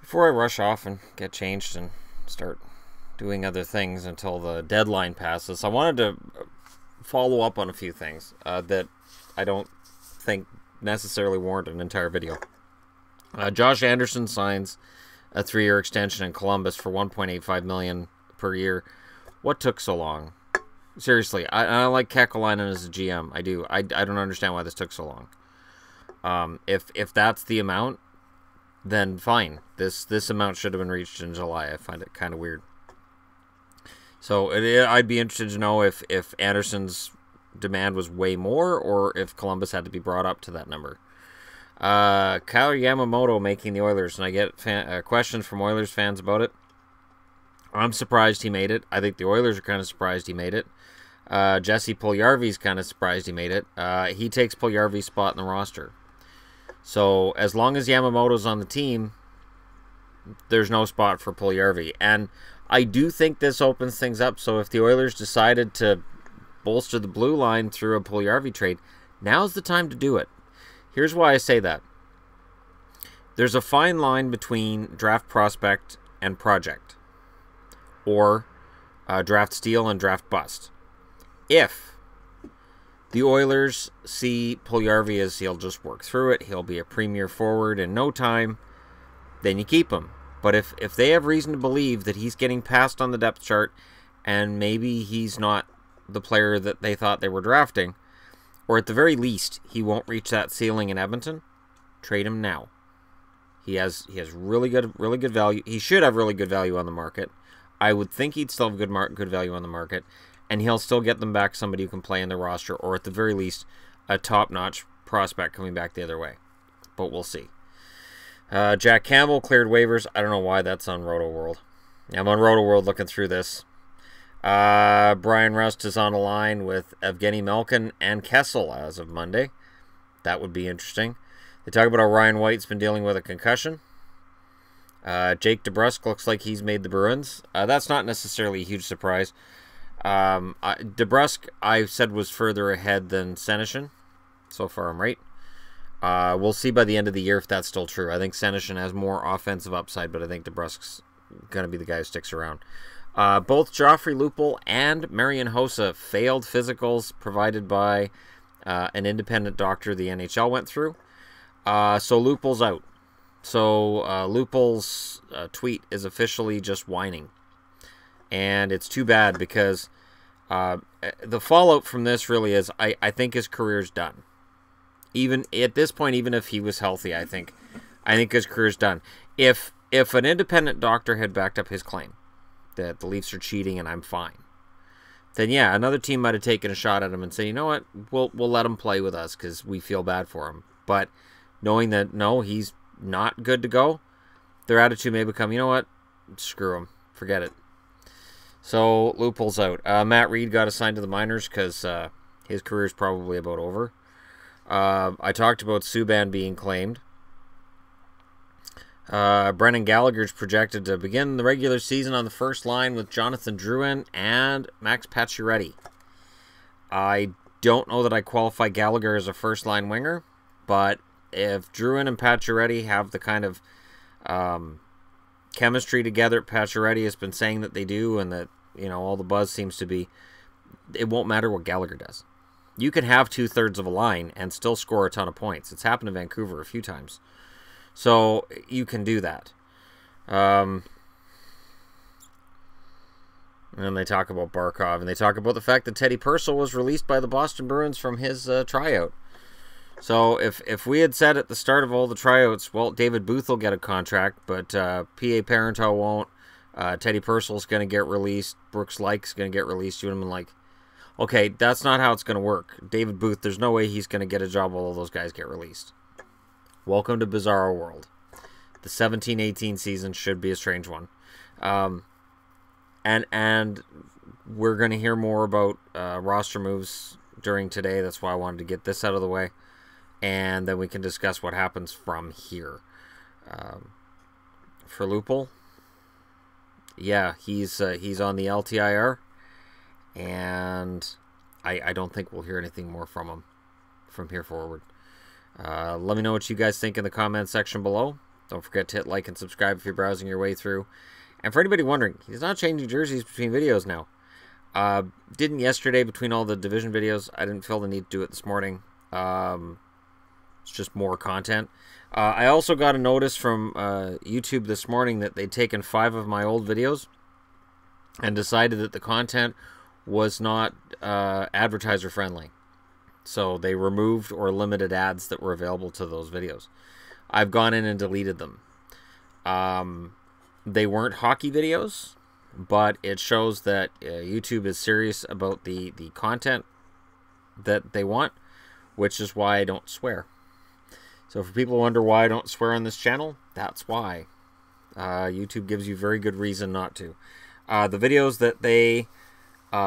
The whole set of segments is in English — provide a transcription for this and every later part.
before I rush off and get changed and start doing other things until the deadline passes, I wanted to follow up on a few things that I don't think necessarily warrant an entire video. Josh Anderson signs a 3-year extension in Columbus for $1.85 million per year. What took so long? Seriously, I like Kekalainen as a GM. I do. I don't understand why this took so long. If that's the amount, then fine. This amount should have been reached in July. I find it kind of weird. So I'd be interested to know if Anderson's demand was way more or if Columbus had to be brought up to that number. Kyle Yamamoto making the Oilers, and I get questions from Oilers fans about it. I'm surprised he made it. I think the Oilers are kind of surprised he made it. Jesse Puljujarvi's kind of surprised he made it. He takes Puljujarvi's spot in the roster. So as long as Yamamoto's on the team, there's no spot for Puljujarvi. And I do think this opens things up. So if the Oilers decided to bolster the blue line through a Puljujarvi trade, now's the time to do it. Here's why I say that. There's a fine line between draft prospect and project, or draft steal and draft bust. If the Oilers see Puljujarvi as he'll just work through it, he'll be a premier forward in no time, then you keep him. But if they have reason to believe that he's getting passed on the depth chart and maybe he's not the player that they thought they were drafting, or at the very least, he won't reach that ceiling in Edmonton, trade him now. He has really good value. He should have really good value on the market. I would think he'd still have good value on the market, and he'll still get them back somebody who can play in the roster, or at the very least, a top-notch prospect coming back the other way. But we'll see. Jack Campbell cleared waivers. I don't know why that's on Roto World. I'm on Roto World looking through this. Brian Rust is on a line with Evgeny Malkin and Kessel as of Monday. That would be interesting. They talk about how Ryan White's been dealing with a concussion. Jake DeBrusk looks like he's made the Bruins. That's not necessarily a huge surprise. DeBrusk, I said, was further ahead than Senyshyn. So far, I'm right. We'll see by the end of the year if that's still true. I think Senyshyn has more offensive upside, but I think DeBrusk's going to be the guy who sticks around. Both Joffrey Lupul and Marian Hossa failed physicals provided by an independent doctor the NHL went through. So Lupul's out. So Lupul's tweet is officially just whining. And it's too bad because the fallout from this really is I think his career's done. Even at this point, even if he was healthy, I think his career's done. If an independent doctor had backed up his claim that the Leafs are cheating and I'm fine, then yeah, another team might have taken a shot at him and said, you know what, we'll let him play with us because we feel bad for him. But knowing that, no, he's not good to go, their attitude may become, you know what, screw him, forget it. So Lupul's out. Matt Reed got assigned to the minors because his career is probably about over. I talked about Subban being claimed. Brendan Gallagher's projected to begin the regular season on the first line with Jonathan Drouin and Max Pacioretty. I don't know that I qualify Gallagher as a first-line winger, but if Drouin and Pacioretty have the kind of chemistry together Pacioretty has been saying that they do, and that, you know, all the buzz seems to be, it won't matter what Gallagher does. You can have 2/3 of a line and still score a ton of points. It's happened to Vancouver a few times. So you can do that. And they talk about Barkov, and they talk about the fact that Teddy Purcell was released by the Boston Bruins from his tryout. So if we had said at the start of all the tryouts, well, David Booth will get a contract, but P.A. Parenteau won't, Teddy Purcell's going to get released, Brooks Lake's going to get released, you would have been like, okay, that's not how it's going to work. David Booth, there's no way he's going to get a job while all those guys get released. Welcome to Bizarro World. The 17-18 season should be a strange one. And we're going to hear more about roster moves during today. That's why I wanted to get this out of the way. And then we can discuss what happens from here. For Lupul, yeah, he's on the LTIR. And I don't think we'll hear anything more from him from here forward. Let me know what you guys think in the comment section below. Don't forget to hit like and subscribe if you're browsing your way through. And for anybody wondering, he's not changing jerseys between videos now. Didn't yesterday between all the division videos. I didn't feel the need to do it this morning. It's just more content. I also got a notice from YouTube this morning that they'd taken 5 of my old videos and decided that the content was not advertiser friendly. So they removed or limited ads that were available to those videos. I've gone in and deleted them. They weren't hockey videos, but it shows that YouTube is serious about the content that they want, which is why I don't swear. So for people who wonder why I don't swear on this channel, that's why. YouTube gives you very good reason not to. The videos that they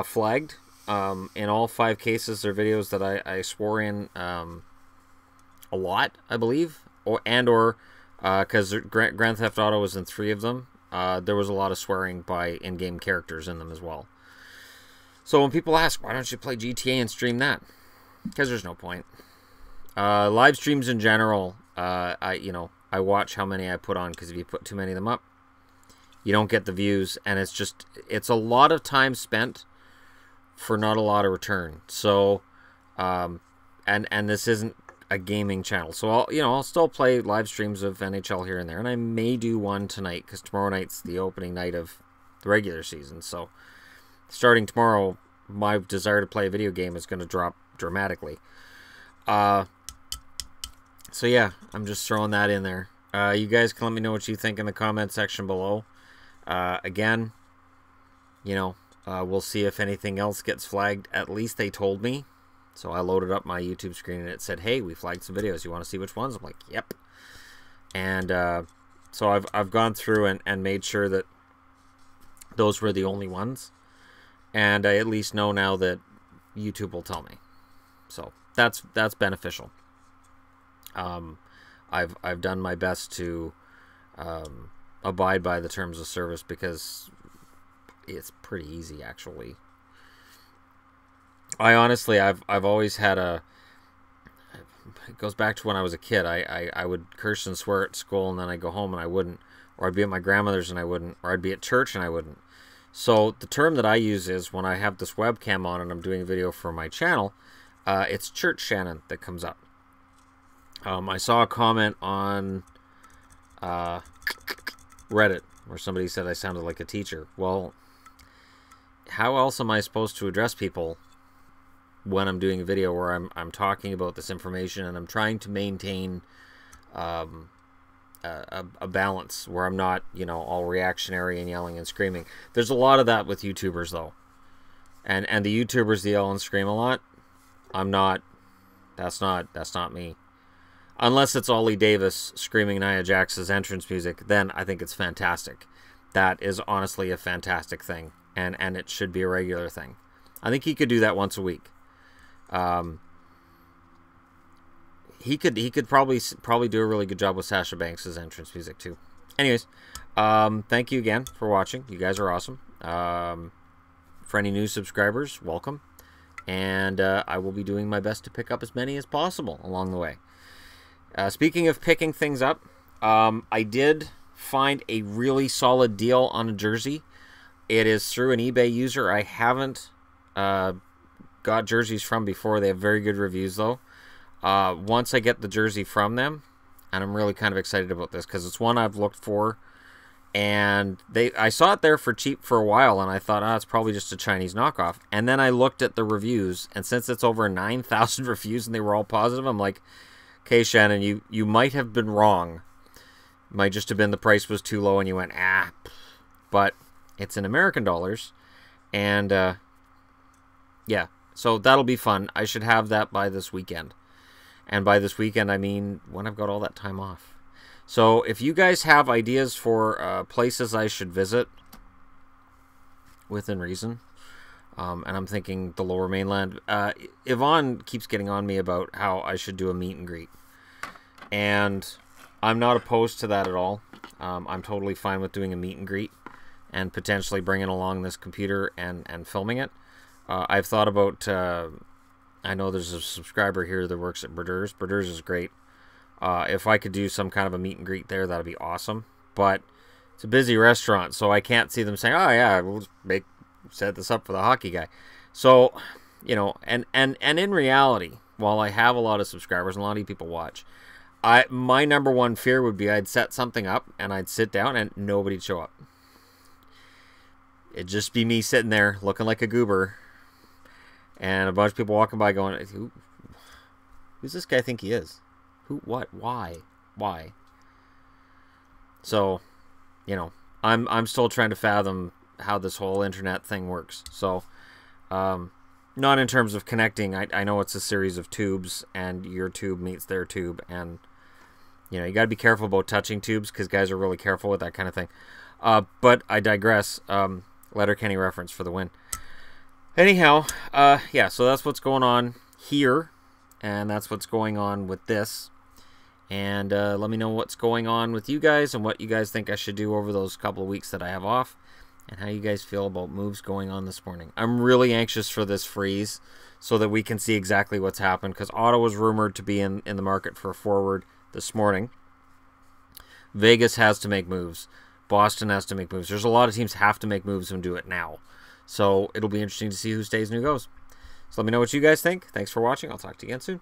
flagged, in all 5 cases, they're videos that I swore in a lot, I believe, or because Grand Theft Auto was in 3 of them. There was a lot of swearing by in-game characters in them as well. So when people ask, why don't you play GTA and stream that? Because there's no point. Live streams in general, I watch how many I put on, because if you put too many of them up, you don't get the views, and it's a lot of time spent for not a lot of return. So, and this isn't a gaming channel, so I'll still play live streams of NHL here and there, and I may do one tonight, because tomorrow night's the opening night of the regular season. So starting tomorrow, my desire to play a video game is going to drop dramatically. So yeah, I'm just throwing that in there. You guys can let me know what you think in the comment section below. Again, we'll see if anything else gets flagged. At least they told me. So I loaded up my YouTube screen and it said, hey, we flagged some videos. You want to see which ones? I'm like, yep. And so I've gone through and made sure that those were the only ones. And I at least know now that YouTube will tell me. So that's beneficial. I've done my best to abide by the terms of service, because it's pretty easy, actually. I've always had it goes back to when I was a kid. I would curse and swear at school, and then I'd go home and I wouldn't. Or I'd be at my grandmother's and I wouldn't. Or I'd be at church and I wouldn't. So the term that I use is, when I have this webcam on and I'm doing a video for my channel, it's Church Shannon that comes up. I saw a comment on Reddit where somebody said I sounded like a teacher. Well, how else am I supposed to address people when I'm doing a video where I'm talking about this information and I'm trying to maintain a balance where I'm not, all reactionary and yelling and screaming. There's a lot of that with YouTubers, though. And the YouTubers that yell and scream a lot, I'm not. That's not me. Unless it's Ollie Davis screaming Nia Jax's entrance music, then I think it's fantastic. That is honestly a fantastic thing, and it should be a regular thing. I think he could do that once a week. He could probably do a really good job with Sasha Banks' entrance music too. Anyways, thank you again for watching. You guys are awesome. For any new subscribers, welcome. And I will be doing my best to pick up as many as possible along the way. Speaking of picking things up, I did find a really solid deal on a jersey. It is through an eBay user I haven't got jerseys from before. They have very good reviews, though. Once I get the jersey from them, and I'm really kind of excited about this because it's one I've looked for, and I saw it there for cheap for a while, and I thought, it's probably just a Chinese knockoff. And then I looked at the reviews, and since it's over 9,000 reviews and they were all positive, I'm like, okay, Shannon, you might have been wrong. Might just have been the price was too low and you went, but it's in American dollars. And, yeah, so that'll be fun. I should have that by this weekend. And by this weekend, I mean when I've got all that time off. So if you guys have ideas for places I should visit, within reason, and I'm thinking the Lower Mainland. Yvonne keeps getting on me about how I should do a meet and greet. And I'm not opposed to that at all. I'm totally fine with doing a meet and greet and potentially bringing along this computer and filming it. I've thought about... I know there's a subscriber here that works at Brodeurs. Brodeurs is great. If I could do some kind of a meet and greet there, that'd be awesome. But it's a busy restaurant, so I can't see them saying, "Oh yeah, we'll just set this up for the hockey guy." So, you know, and in reality, while I have a lot of subscribers and a lot of people watch, my number one fear would be I'd set something up and I'd sit down and nobody'd show up. It'd just be me sitting there looking like a goober, and a bunch of people walking by going, "Who's this guy think he is? Who? What? Why? Why?" So, you know, I'm still trying to fathom how this whole internet thing works. So, not in terms of connecting. I know it's a series of tubes, and your tube meets their tube, and you know, you got to be careful about touching tubes because guys are really careful with that kind of thing. But I digress. Letterkenny reference for the win. Anyhow, yeah, so that's what's going on here, and that's what's going on with this. And let me know what's going on with you guys and what you guys think I should do over those couple of weeks that I have off, and how you guys feel about moves going on this morning. I'm really anxious for this freeze so that we can see exactly what's happened, because Ottawa's rumored to be in the market for a forward this morning. Vegas has to make moves. Boston has to make moves. There's a lot of teams have to make moves and do it now. So it'll be interesting to see who stays and who goes. So let me know what you guys think. Thanks for watching. I'll talk to you again soon.